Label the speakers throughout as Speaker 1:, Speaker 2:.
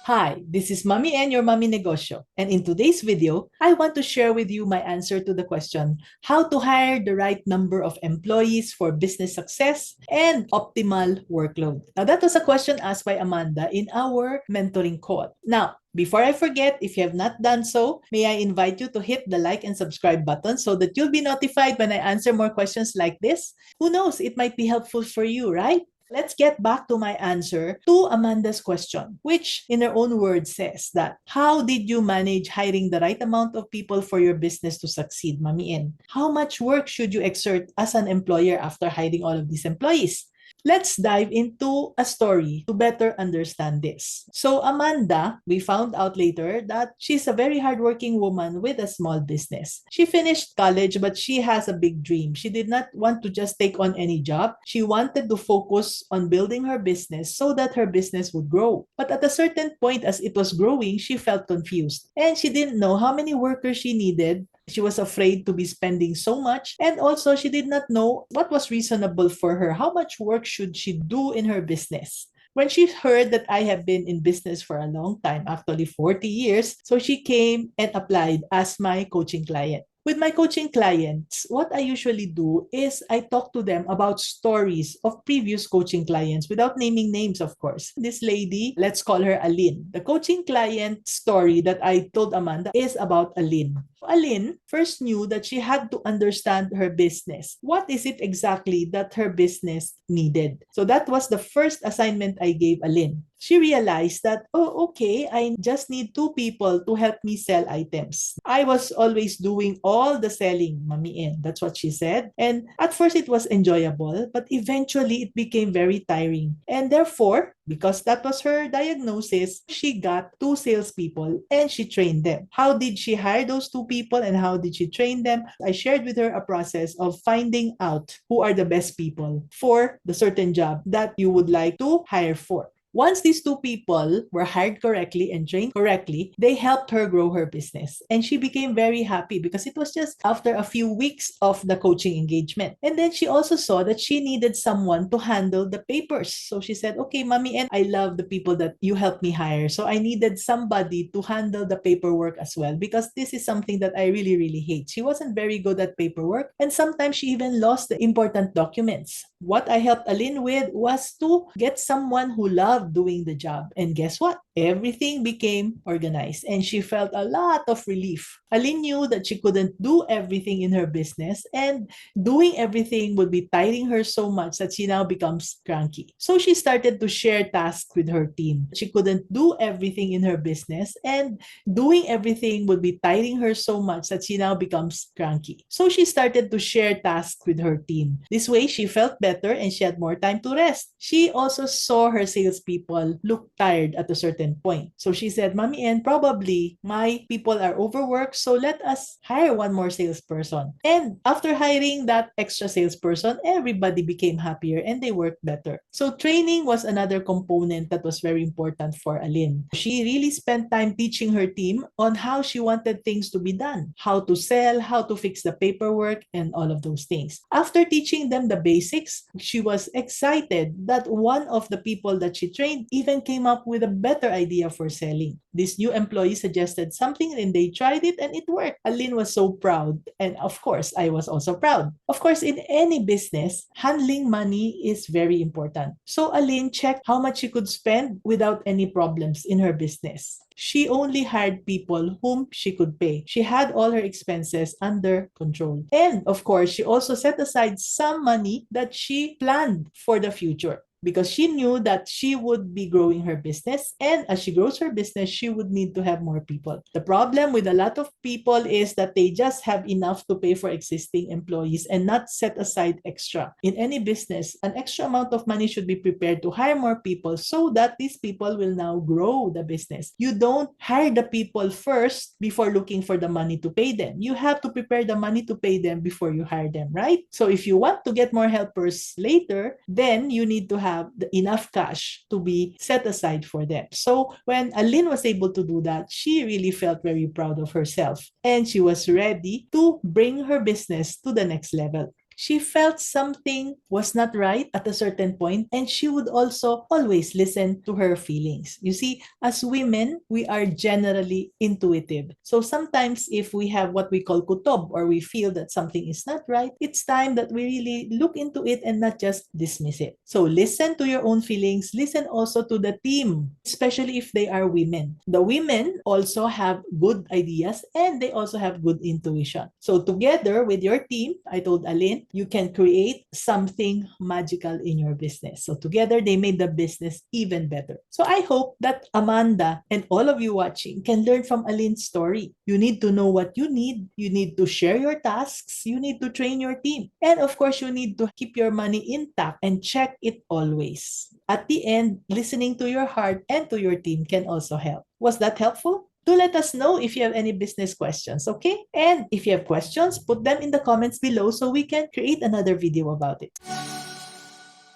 Speaker 1: Hi, this is Mommy and your Mommy Negosyo. And in today's video, I want to share with you my answer to the question, how to hire the right number of employees for business success and optimal workload. Now, that was a question asked by Amanda in our mentoring call. Now, before I forget, if you have not done so, may I invite you to hit the like and subscribe button so that you'll be notified when I answer more questions like this. Who knows, it might be helpful for you, right? Let's get back to my answer to Amanda's question, which in her own words says that, how did you manage hiring the right amount of people for your business to succeed, Mami In? How much work should you exert as an employer after hiring all of these employees? Let's dive into a story to better understand this. So Amanda, we found out later that she's a very hardworking woman with a small business. She finished college, but she has a big dream. She did not want to just take on any job. She wanted to focus on building her business so that her business would grow. But at a certain point, as it was growing, she felt confused and she didn't know how many workers she needed. She was afraid to be spending so much, and also she did not know what was reasonable for her. How much work should she do in her business? When she heard that I have been in business for a long time, actually 40 years, so she came and applied as my coaching client. With my coaching clients, what I usually do is I talk to them about stories of previous coaching clients without naming names, of course. This lady, let's call her Alynn. The coaching client story that I told Amanda is about Alynn. Alynn first knew that she had to understand her business. What is it exactly that her business needed? So that was the first assignment I gave Alynn. She realized that, oh, okay, I just need two people to help me sell items. I was always doing all the selling, Mami In. That's what she said. And at first it was enjoyable, but eventually it became very tiring. And therefore, because that was her diagnosis, she got two salespeople and she trained them. How did she hire those two people and how did she train them? I shared with her a process of finding out who are the best people for the certain job that you would like to hire for. Once these two people were hired correctly and trained correctly, they helped her grow her business. And she became very happy because it was just after a few weeks of the coaching engagement. And then she also saw that she needed someone to handle the papers. So she said, okay, Mommy, and I love the people that you helped me hire. So I needed somebody to handle the paperwork as well because this is something that I really, really hate. She wasn't very good at paperwork. And sometimes she even lost the important documents. What I helped Alynn with was to get someone who loved doing the job. And guess what? Everything became organized and she felt a lot of relief. Alynn knew that she couldn't do everything in her business and doing everything would be tiring her so much that she now becomes cranky. So she started to share tasks with her team. She couldn't do everything in her business and doing everything would be tiring her so much that she now becomes cranky. So she started to share tasks with her team. This way, she felt better and she had more time to rest. She also saw her salespeople look tired at a certain point. So she said, Mommy, and probably my people are overworked, so let us hire one more salesperson. And after hiring that extra salesperson, everybody became happier and they worked better. So training was another component that was very important for Alynn. She really spent time teaching her team on how she wanted things to be done, how to sell, how to fix the paperwork, and all of those things. After teaching them the basics, she was excited that one of the people that she trained even came up with a better idea for selling. This new employee suggested something and they tried it and it worked. Alynn was so proud. And of course, I was also proud. Of course, in any business, handling money is very important. So Alynn checked how much she could spend without any problems in her business. She only hired people whom she could pay. She had all her expenses under control. And of course, she also set aside some money that she planned for the future, because she knew that she would be growing her business. And as she grows her business, she would need to have more people. The problem with a lot of people is that they just have enough to pay for existing employees and not set aside extra. In any business, an extra amount of money should be prepared to hire more people so that these people will now grow the business. You don't hire the people first before looking for the money to pay them. You have to prepare the money to pay them before you hire them, right? So if you want to get more helpers later, then you need to have enough cash to be set aside for them. So when Alynn was able to do that, she really felt very proud of herself and she was ready to bring her business to the next level. She felt something was not right at a certain point, and she would also always listen to her feelings. You see, as women, we are generally intuitive. So sometimes if we have what we call kutob, or we feel that something is not right, it's time that we really look into it and not just dismiss it. So listen to your own feelings, listen also to the team, especially if they are women. The women also have good ideas and they also have good intuition. So together with your team, I told Alynn, you can create something magical in your business. So together they made the business even better. So I hope that Amanda and all of you watching can learn from Alynn's story. You need to know what you need to share your tasks, you need to train your team, and of course you need to keep your money intact and check it always. At the end, listening to your heart and to your team can also help. Was that helpful? Do let us know if you have any business questions, okay? And if you have questions, put them in the comments below so we can create another video about it.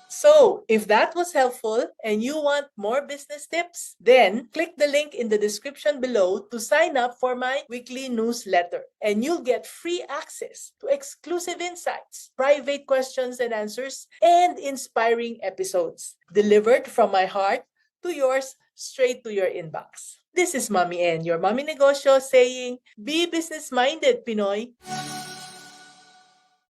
Speaker 1: So, if that was helpful and you want more business tips, then click the link in the description below to sign up for my weekly newsletter. And you'll get free access to exclusive insights, private questions and answers, and inspiring episodes delivered from my heart to yours straight to your inbox. This is Mommy N, your Mommy Negosyo, saying, be business-minded, Pinoy.